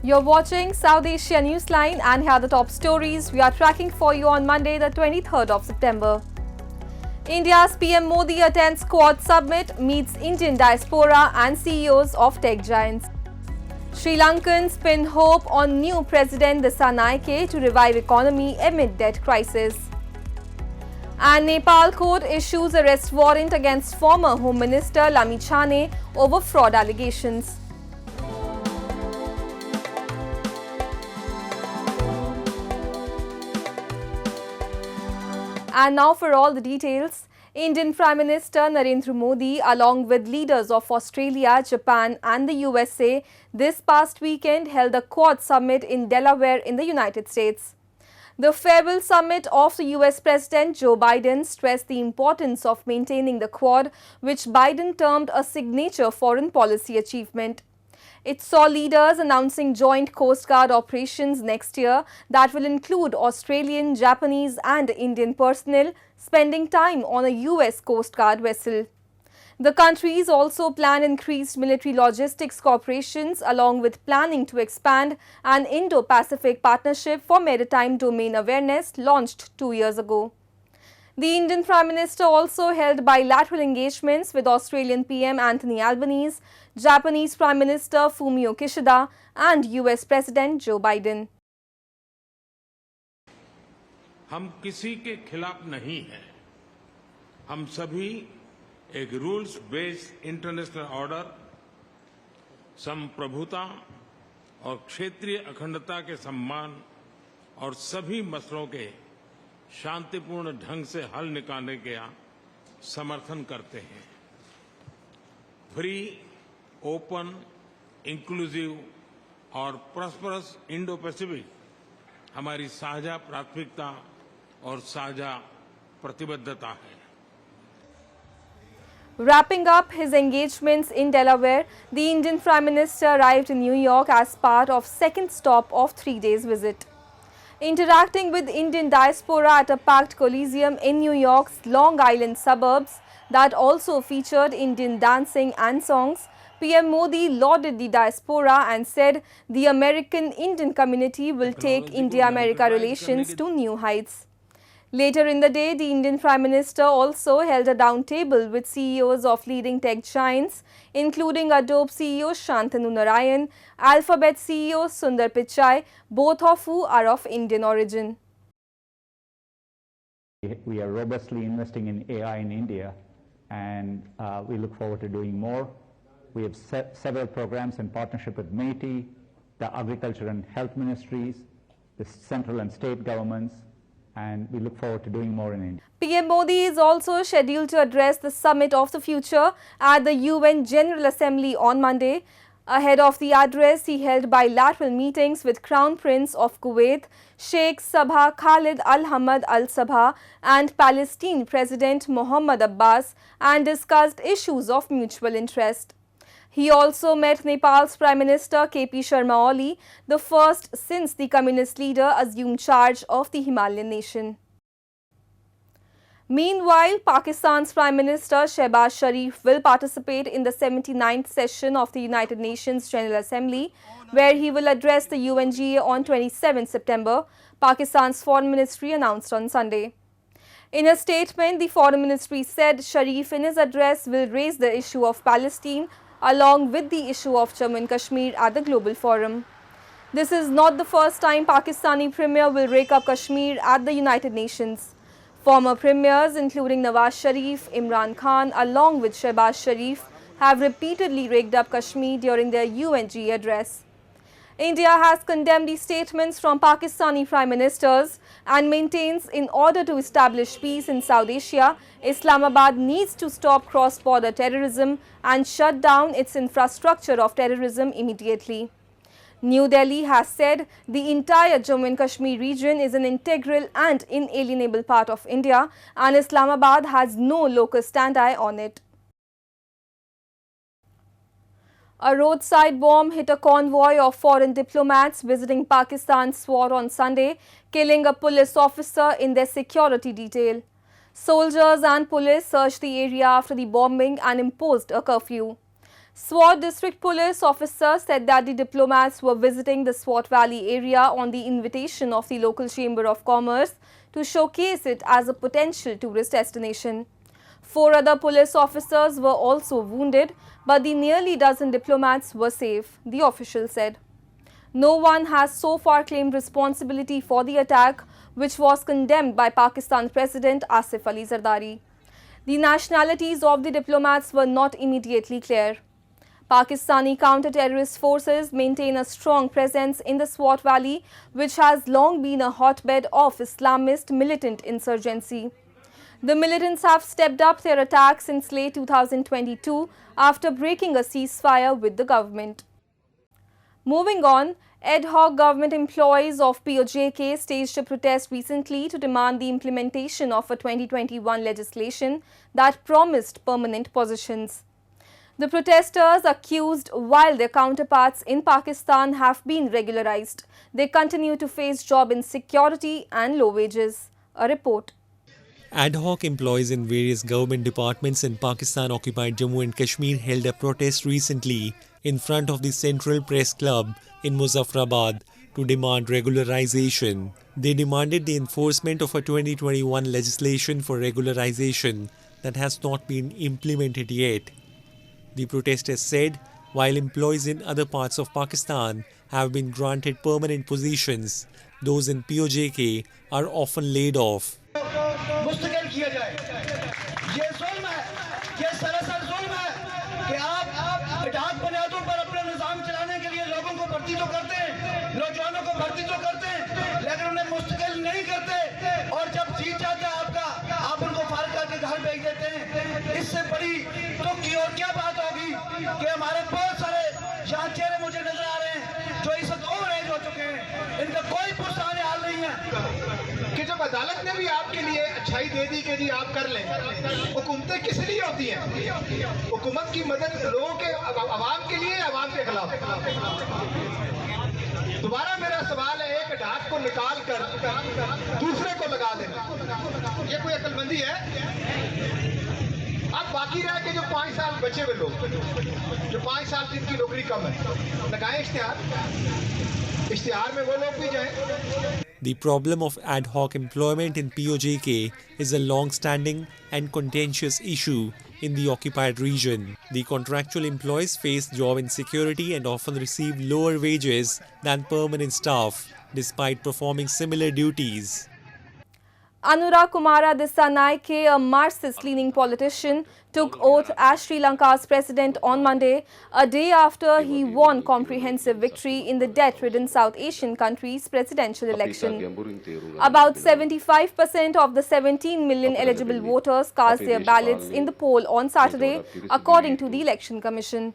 You're watching South Asia Newsline and here are the top stories we are tracking for you on Monday, the 23rd of September. India's PM Modi attends Quad Summit, meets Indian diaspora and CEOs of tech giants. Sri Lankans pin hope on new President Dissanayake to revive economy amid debt crisis. And Nepal court issues arrest warrant against former Home Minister Lamichhane over fraud allegations. And now for all the details. Indian Prime Minister Narendra Modi, along with leaders of Australia, Japan and the USA, this past weekend held a Quad Summit in Delaware in the United States. The farewell summit of the US President Joe Biden stressed the importance of maintaining the Quad, which Biden termed a signature foreign policy achievement. It saw leaders announcing joint Coast Guard operations next year that will include Australian, Japanese and Indian personnel spending time on a US Coast Guard vessel. The countries also plan increased military logistics cooperations along with planning to expand an Indo-Pacific partnership for maritime domain awareness launched 2 years ago. The Indian Prime Minister also held bilateral engagements with Australian PM Anthony Albanese, Japanese Prime Minister Fumio Kishida and US President Joe Biden. हम किसी के खिलाफ नहीं हैं। हम सभी एक rules based international order, संप्रभुता और क्षेत्रीय अखंडता के सम्मान और सभी मसलों के शांतिपूर्ण ढंग से हल निकालने का समर्थन करते हैं। फ्री, ओपन, इंक्लूसिव और प्रॉस्परस इंडो पैसिफिक हमारी साझा प्राथमिकता और साझा प्रतिबद्धता है। Wrapping up his engagements in Delaware, the Indian Prime Minister arrived in New York as part of second stop of 3 days visit. Interacting with Indian diaspora at a packed Coliseum in New York's Long Island suburbs that also featured Indian dancing and songs, PM Modi lauded the diaspora and said the American-Indian community will take India-America relations to new heights. Later in the day, the Indian Prime Minister also held a roundtable with CEOs of leading tech giants, including Adobe CEO Shantanu Narayan, Alphabet CEO Sundar Pichai, both of who are of Indian origin. We are robustly investing in AI in India, and we look forward to doing more. We have several programs in partnership with MeitY, the Agriculture and Health Ministries, the central and state governments, and we look forward to doing more in India. PM Modi is also scheduled to address the Summit of the Future at the UN General Assembly on Monday. Ahead of the address, he held bilateral meetings with Crown Prince of Kuwait, Sheikh Sabah Khalid Al Hamad Al Sabah, and Palestine President Mohammed Abbas and discussed issues of mutual interest. He also met Nepal's Prime Minister KP Sharma Oli, the first since the communist leader assumed charge of the Himalayan nation. Meanwhile, Pakistan's Prime Minister Shehbaz Sharif will participate in the 79th session of the United Nations General Assembly, where he will address the UNGA on 27 September, Pakistan's Foreign Ministry announced on Sunday. In a statement, the Foreign Ministry said Sharif in his address will raise the issue of Palestine along with the issue of Jammu and Kashmir at the Global Forum. This is not the first time Pakistani Premier will rake up Kashmir at the United Nations. Former premiers including Nawaz Sharif, Imran Khan along with Shehbaz Sharif have repeatedly raked up Kashmir during their UNGA address. India has condemned the statements from Pakistani Prime Ministers and maintains in order to establish peace in South Asia, Islamabad needs to stop cross-border terrorism and shut down its infrastructure of terrorism immediately. New Delhi has said the entire Jammu and Kashmir region is an integral and inalienable part of India and Islamabad has no locus standi on it. A roadside bomb hit a convoy of foreign diplomats visiting Pakistan's Swat on Sunday, killing a police officer in their security detail. Soldiers and police searched the area after the bombing and imposed a curfew. Swat District Police officer said that the diplomats were visiting the Swat Valley area on the invitation of the local Chamber of Commerce to showcase it as a potential tourist destination. 4 other police officers were also wounded, but the nearly dozen diplomats were safe, the official said. No one has so far claimed responsibility for the attack, which was condemned by Pakistan President Asif Ali Zardari. The nationalities of the diplomats were not immediately clear. Pakistani counter-terrorist forces maintain a strong presence in the Swat Valley, which has long been a hotbed of Islamist militant insurgency. The militants have stepped up their attacks since late 2022 after breaking a ceasefire with the government. Moving on, ad-hoc government employees of PoJK staged a protest recently to demand the implementation of a 2021 legislation that promised permanent positions. The protesters accused while their counterparts in Pakistan have been regularized, they continue to face job insecurity and low wages. A report. Ad-hoc employees in various government departments in Pakistan-occupied Jammu and Kashmir held a protest recently in front of the Central Press Club in Muzaffarabad to demand regularization. They demanded the enforcement of a 2021 legislation for regularization that has not been implemented yet. The protesters said, while employees in other parts of Pakistan have been granted permanent positions, those in PoJK are often laid off. इससे बड़ी तो की और क्या बात होगी कि हमारे बहुत सारे यहाँ चेहरे मुझे नजर आ रहे हैं जो इस वक्त ओवर एज हो चुके हैं, इनका कोई पुरसाने हाल नहीं है कि जब अदालत ने भी आपके लिए अच्छाई दे दी कि जी आप कर लें। हुकूमतें किस लिए होती हैं? हुकूमत की मदद लोगों के अवाम के लिए, अवाम के खिलाफ। दोबारा मेरा सवाल है, एक डाक को निकाल कर दूसरे को लगा देना, ये कोई अक्लमंदी है? अब बाकी रह के जो 5 साल बचे हुए लोग, जो 5 साल जिनकी नौकरी कम है, लगाए इश्तिहार में वो लोग भी जाएं। The problem of ad hoc employment in PoJK is a long-standing and contentious issue in the occupied region. The contractual employees face job insecurity and often receive lower wages than permanent staff, despite performing similar duties. Anura Kumara Dissanayake, a Marxist-leaning politician, took oath as Sri Lanka's president on Monday, a day after he won comprehensive victory in the debt-ridden South Asian country's presidential election. About 75% of the 17 million eligible voters cast their ballots in the poll on Saturday, according to the Election Commission.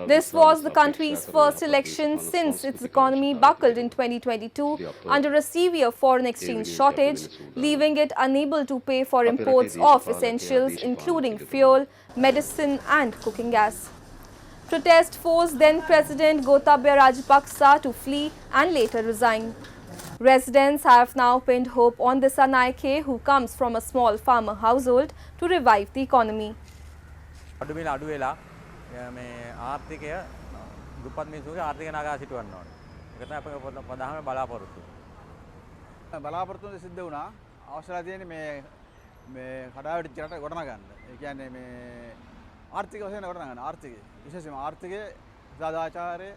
This was the country's first election since its economy buckled in 2022 under a severe foreign exchange shortage, leaving it unable to pay for imports of essentials including fuel, medicine and cooking gas. Protest forced then-President Gotabaya Rajapaksa to flee and later resign. Residents have now pinned hope on Dissanayake, who comes from a small farmer household, to revive the economy. මේ ආර්ථිකය දුප්පත් මිනිස්සුන්ගේ ආර්ථික නගා සිටවන්න ඕනේ. ඒක තමයි අපේ ප්‍රධානම බලාපොරොත්තු. බලාපොරොත්තු සිද්ධ වුණා. අවශ්‍යලා තියෙන්නේ මේ කඩාවැටිච්ච රට ගොඩනගන්න. ඒ කියන්නේ මේ ආර්ථික වශයෙන් ගොඩනගන්න. ආර්ථිකය විශේෂයෙන්ම ආර්ථිකය සදාචාරය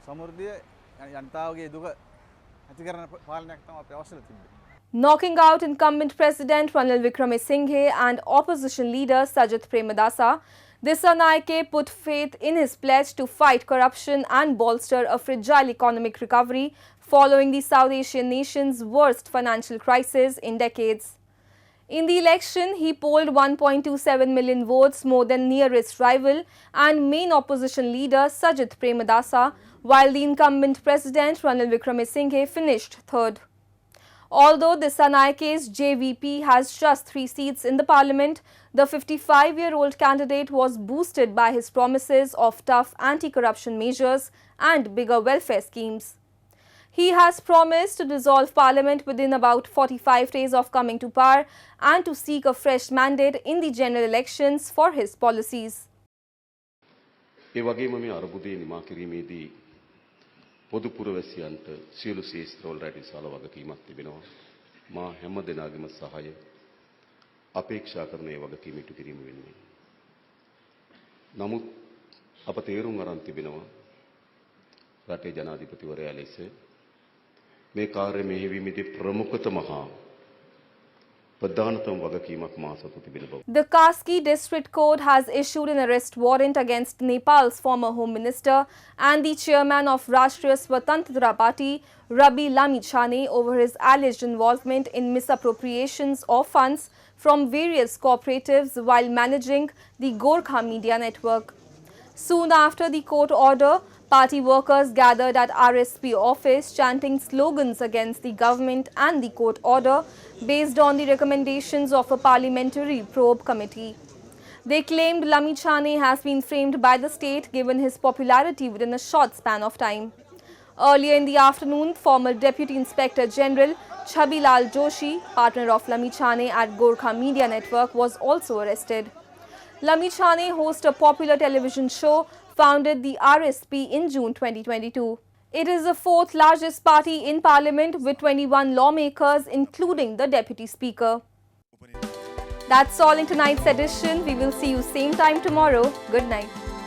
සමෘද්ධිය ජනතාවගේ දුක ඇති කරන පාලනයක් තමයි අපේ අවශ්‍යලා තිබෙන්නේ. Knocking out incumbent President Ranil Wickremesinghe and opposition leader Sajith Premadasa, Dissanayake put faith in his pledge to fight corruption and bolster a fragile economic recovery following the South Asian nation's worst financial crisis in decades. In the election, he polled 1.27 million votes, more than nearest rival and main opposition leader Sajith Premadasa, while the incumbent President Ranil Wickremesinghe finished third. Although Dissanayake's JVP has just 3 seats in the parliament, the 55-year-old candidate was boosted by his promises of tough anti-corruption measures and bigger welfare schemes. He has promised to dissolve parliament within about 45 days of coming to power and to seek a fresh mandate in the general elections for his policies. ඒ වගේම මේ අර්බුදයේ නිමා කිරීමේදී පොදු පුරවැසියන්ට සියලු ශේෂ්ත්‍රවල රැටි විශාල වගකීමක් තිබෙනවා. මා හැම දෙනාගේම සහාය අපේක්ෂා කරන ඒ වගකීම ඉටු කිරීම වෙන්නේ. නමුත් අප තේරුම් අරන් තිබෙනවා රටේ ජනාධිපතිවරයා ලෙස මේ කාර්ය මෙහෙයවීමේදී ප්‍රමුඛතම හා ප්‍රධානතම වගකීමක් මා සතු තිබෙන බව. The Kaski District Court has issued an arrest warrant against Nepal's former Home Minister and the chairman of Rastriya Swatantra Party, Rabi Lamichhane, over his alleged involvement in misappropriations of funds from various cooperatives while managing the Gorkha Media Network. Soon after the court order, party workers gathered at RSP office chanting slogans against the government and the court order based on the recommendations of a parliamentary probe committee. They claimed Lamichhane has been framed by the state given his popularity within a short span of time. Earlier in the afternoon, former Deputy Inspector General Chabilal Joshi, partner of Lamichhane at Gorkha Media Network, was also arrested. Lamichhane hosts a popular television show, founded the RSP in June 2022. It is the fourth largest party in parliament with 21 lawmakers, including the deputy speaker. That's all in tonight's edition. We will see you same time tomorrow. Good night.